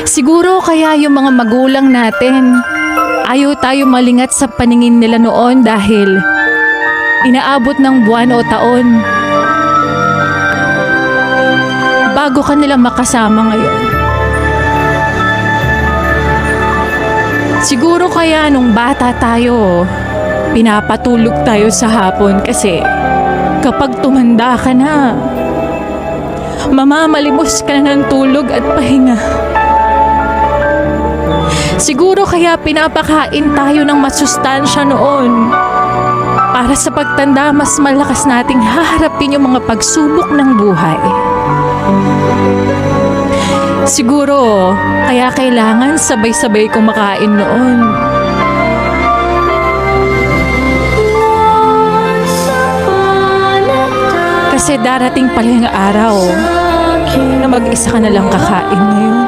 Siguro kaya yung mga magulang natin, ayaw tayo malingat sa paningin nila noon dahil inaabot ng buwan o taon bago ka nila makasama ngayon. Siguro kaya nung bata tayo, pinapatulog tayo sa hapon kasi kapag tumanda ka na, mamamalimos ka na ng tulog at pahinga. Siguro kaya pinapakain tayo ng masustansya noon para sa pagtanda mas malakas nating haharapin yung mga pagsubok ng buhay. Siguro kaya kailangan sabay-sabay kumakain noon. Kasi darating pala yung araw na mag-isa ka na lang kakain ngayon.